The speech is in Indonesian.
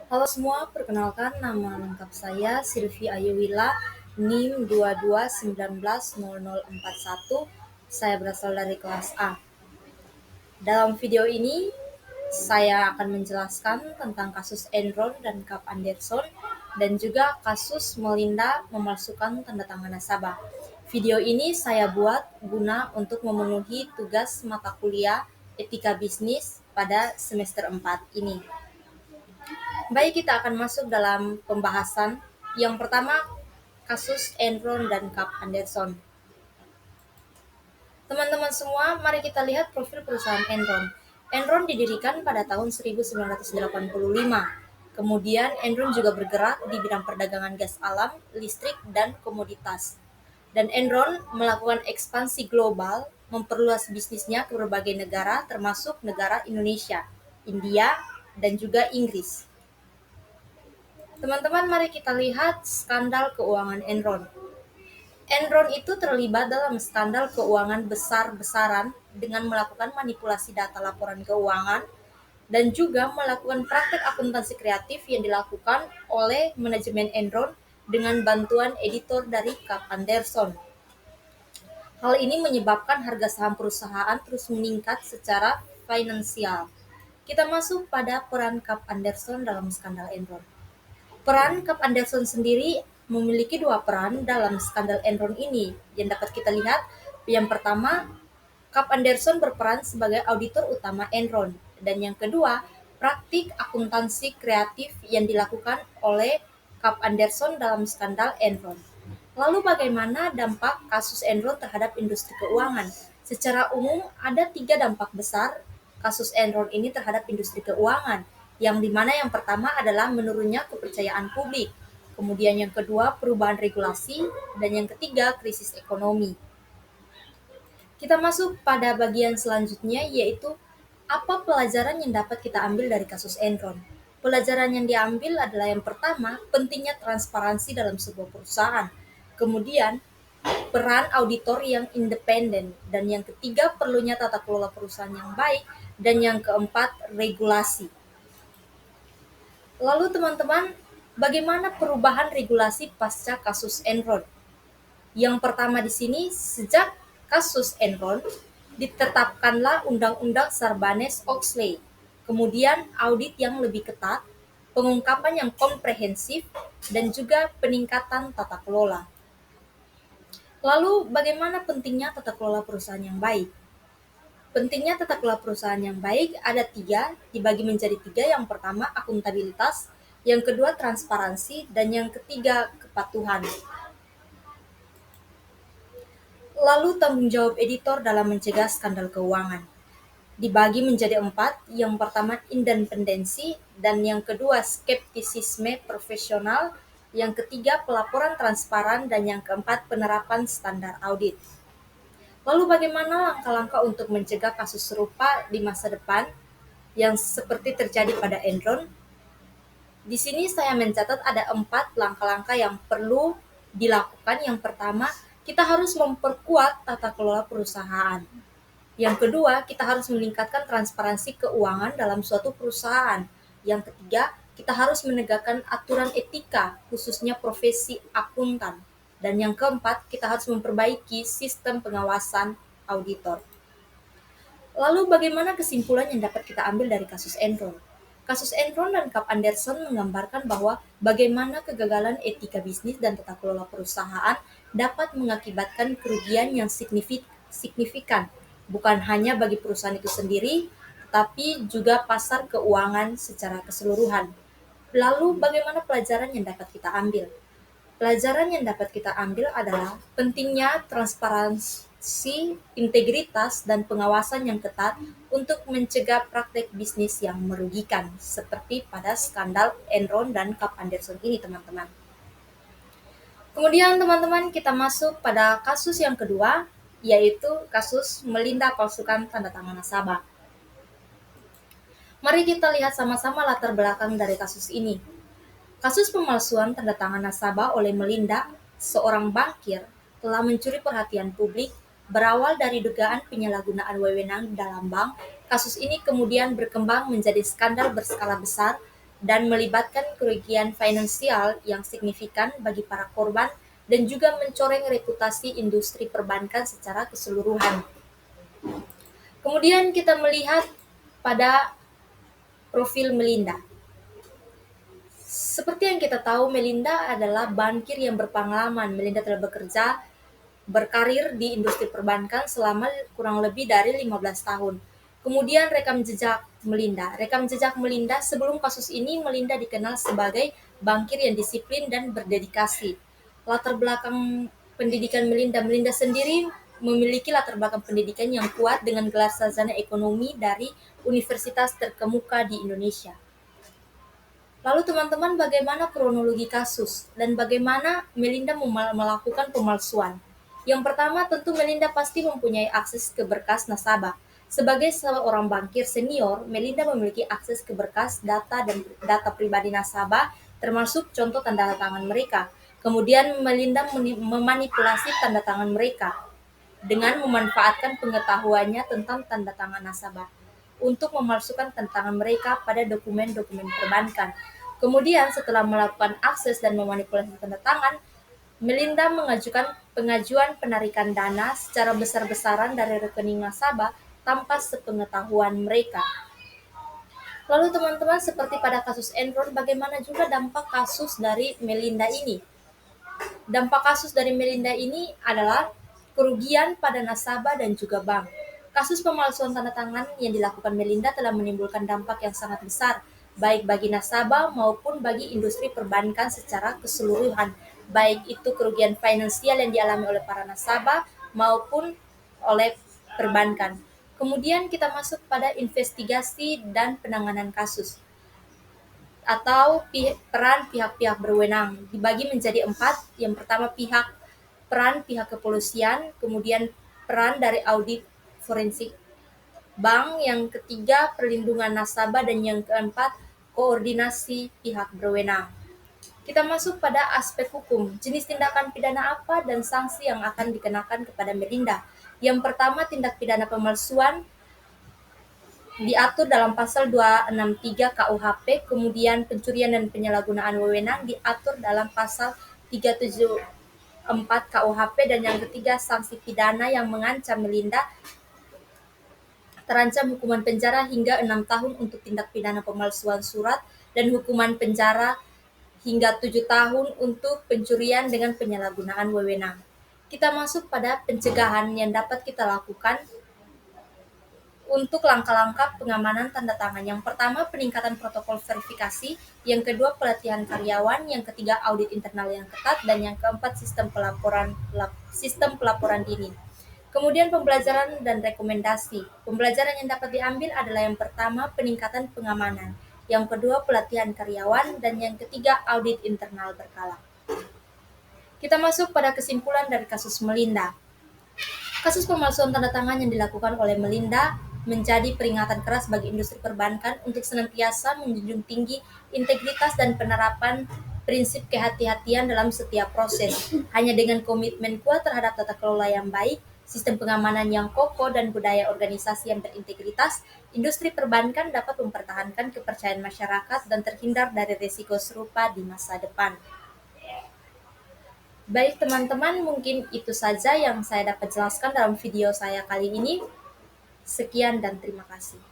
Halo semua, perkenalkan nama lengkap saya Silvi Ayuwila, NIM 22190041. Saya berasal dari kelas A. Dalam video ini, saya akan menjelaskan tentang kasus Enron dan Kap Anderson dan juga kasus Melinda memalsukan tanda tangan nasabah. Video ini saya buat guna untuk memenuhi tugas mata kuliah Etika Bisnis pada semester 4 ini. Baik, kita akan masuk dalam pembahasan. Yang pertama, kasus Enron dan Kap Anderson. Teman-teman semua, mari kita lihat profil perusahaan Enron. Enron didirikan pada tahun 1985. Kemudian Enron juga bergerak di bidang perdagangan gas alam, listrik, dan komoditas. Dan Enron melakukan ekspansi global, memperluas bisnisnya ke berbagai negara termasuk negara Indonesia, India, dan juga Inggris. Teman-teman, mari kita lihat skandal keuangan Enron. Enron itu terlibat dalam skandal keuangan besar-besaran dengan melakukan manipulasi data laporan keuangan dan juga melakukan praktek akuntansi kreatif yang dilakukan oleh manajemen Enron dengan bantuan editor dari Kap Anderson. Hal ini menyebabkan harga saham perusahaan terus meningkat secara finansial. Kita masuk pada peran Kap Anderson dalam skandal Enron. Peran Kap Anderson sendiri memiliki dua peran dalam skandal Enron ini yang dapat kita lihat. Yang pertama, Kap Anderson berperan sebagai auditor utama Enron, dan yang kedua, praktik akuntansi kreatif yang dilakukan oleh Kap Anderson dalam skandal Enron. Lalu bagaimana dampak kasus Enron terhadap industri keuangan? Secara umum ada 3 dampak besar kasus Enron ini terhadap industri keuangan, yang dimana yang pertama adalah menurunnya kepercayaan publik, kemudian yang kedua perubahan regulasi, dan yang ketiga krisis ekonomi. Kita masuk pada bagian selanjutnya, yaitu apa pelajaran yang dapat kita ambil dari kasus Enron. Pelajaran yang diambil adalah yang pertama, pentingnya transparansi dalam sebuah perusahaan. Kemudian, peran auditor yang independen. Dan yang ketiga, perlunya tata kelola perusahaan yang baik. Dan yang keempat, regulasi. Lalu teman-teman, bagaimana perubahan regulasi pasca kasus Enron? Yang pertama di sini, sejak kasus Enron, ditetapkanlah Undang-Undang Sarbanes-Oxley. Kemudian audit yang lebih ketat, pengungkapan yang komprehensif, dan juga peningkatan tata kelola. Lalu bagaimana pentingnya tata kelola perusahaan yang baik? Pentingnya tata kelola perusahaan yang baik ada 3, dibagi menjadi 3. Yang pertama akuntabilitas, yang kedua transparansi, dan yang ketiga kepatuhan. Lalu tanggung jawab editor dalam mencegah skandal keuangan dibagi menjadi 4. Yang pertama independensi, dan yang kedua skeptisisme profesional, yang ketiga pelaporan transparan, dan yang keempat penerapan standar audit. Lalu bagaimana langkah-langkah untuk mencegah kasus serupa di masa depan yang seperti terjadi pada Enron? Di sini saya mencatat ada 4 langkah-langkah yang perlu dilakukan. Yang pertama, kita harus memperkuat tata kelola perusahaan. Yang kedua, kita harus meningkatkan transparansi keuangan dalam suatu perusahaan. Yang ketiga, kita harus menegakkan aturan etika, khususnya profesi akuntan. Dan yang keempat, kita harus memperbaiki sistem pengawasan auditor. Lalu bagaimana kesimpulan yang dapat kita ambil dari kasus Enron? Kasus Enron dan Kap Anderson menggambarkan bahwa bagaimana kegagalan etika bisnis dan tata kelola perusahaan dapat mengakibatkan kerugian yang signifikan, bukan hanya bagi perusahaan itu sendiri, tetapi juga pasar keuangan secara keseluruhan. Lalu bagaimana pelajaran yang dapat kita ambil? Pelajaran yang dapat kita ambil adalah pentingnya transparansi, integritas, dan pengawasan yang ketat untuk mencegah praktek bisnis yang merugikan, seperti pada skandal Enron dan Kap Anderson ini, teman-teman. Kemudian, teman-teman, kita masuk pada kasus yang kedua, yaitu kasus Melinda palsukan tanda tangan nasabah. Mari kita lihat sama-sama latar belakang dari kasus ini. Kasus pemalsuan tanda tangan nasabah oleh Melinda, seorang bankir, telah mencuri perhatian publik. Berawal dari dugaan penyalahgunaan wewenang dalam bank, kasus ini kemudian berkembang menjadi skandal berskala besar dan melibatkan kerugian finansial yang signifikan bagi para korban dan juga mencoreng reputasi industri perbankan secara keseluruhan. Kemudian kita melihat pada profil Melinda. Seperti yang kita tahu, Melinda adalah bankir yang berpengalaman. Melinda telah berkarir di industri perbankan selama kurang lebih dari 15 tahun. Kemudian rekam jejak Melinda. Rekam jejak Melinda sebelum kasus ini, Melinda dikenal sebagai bankir yang disiplin dan berdedikasi. Latar belakang pendidikan Melinda. Melinda sendiri memiliki latar belakang pendidikan yang kuat dengan gelar sarjana ekonomi dari universitas terkemuka di Indonesia. Lalu teman-teman, bagaimana kronologi kasus dan bagaimana Melinda melakukan pemalsuan? Yang pertama, tentu Melinda pasti mempunyai akses ke berkas nasabah. Sebagai seorang bankir senior, Melinda memiliki akses ke berkas data dan data pribadi nasabah, termasuk contoh tanda tangan mereka. Kemudian Melinda memanipulasi tanda tangan mereka dengan memanfaatkan pengetahuannya tentang tanda tangan nasabah untuk memalsukan tanda tangan mereka pada dokumen-dokumen perbankan. Kemudian setelah melakukan akses dan memanipulasi tanda tangan, Melinda mengajukan pengajuan penarikan dana secara besar-besaran dari rekening nasabah tanpa sepengetahuan mereka. Lalu teman-teman, seperti pada kasus Enron, bagaimana juga dampak kasus dari Melinda ini? Dampak kasus dari Melinda ini adalah kerugian pada nasabah dan juga bank. Kasus pemalsuan tanda tangan yang dilakukan Melinda telah menimbulkan dampak yang sangat besar, baik bagi nasabah maupun bagi industri perbankan secara keseluruhan, baik itu kerugian finansial yang dialami oleh para nasabah maupun oleh perbankan. Kemudian kita masuk pada investigasi dan penanganan kasus atau peran pihak-pihak berwenang dibagi menjadi 4. Yang pertama, peran pihak kepolisian, kemudian peran dari audit forensik bank, yang ketiga perlindungan nasabah, dan yang keempat koordinasi pihak berwenang. Kita masuk pada aspek hukum. Jenis tindakan pidana apa dan sanksi yang akan dikenakan kepada Melinda? Yang pertama, tindak pidana pemalsuan diatur dalam pasal 263 KUHP, kemudian pencurian dan penyalahgunaan wewenang diatur dalam pasal 374 KUHP, dan yang ketiga, sanksi pidana yang mengancam Melinda terancam hukuman penjara hingga 6 tahun untuk tindak pidana pemalsuan surat dan hukuman penjara hingga 7 tahun untuk pencurian dengan penyalahgunaan wewenang. Kita masuk pada pencegahan yang dapat kita lakukan untuk langkah-langkah pengamanan tanda tangan. Yang pertama, peningkatan protokol verifikasi, yang kedua, pelatihan karyawan, yang ketiga, audit internal yang ketat, dan yang keempat, sistem pelaporan dini. Kemudian pembelajaran dan rekomendasi. Pembelajaran yang dapat diambil adalah yang pertama, peningkatan pengamanan, yang kedua, pelatihan karyawan, dan yang ketiga, audit internal berkala. Kita masuk pada kesimpulan dari kasus Melinda. Kasus pemalsuan tanda tangan yang dilakukan oleh Melinda menjadi peringatan keras bagi industri perbankan untuk senantiasa menjunjung tinggi integritas dan penerapan prinsip kehati-hatian dalam setiap proses. Hanya dengan komitmen kuat terhadap tata kelola yang baik, sistem pengamanan yang kokoh, dan budaya organisasi yang berintegritas, industri perbankan dapat mempertahankan kepercayaan masyarakat dan terhindar dari risiko serupa di masa depan. Baik teman-teman, mungkin itu saja yang saya dapat jelaskan dalam video saya kali ini. Sekian dan terima kasih.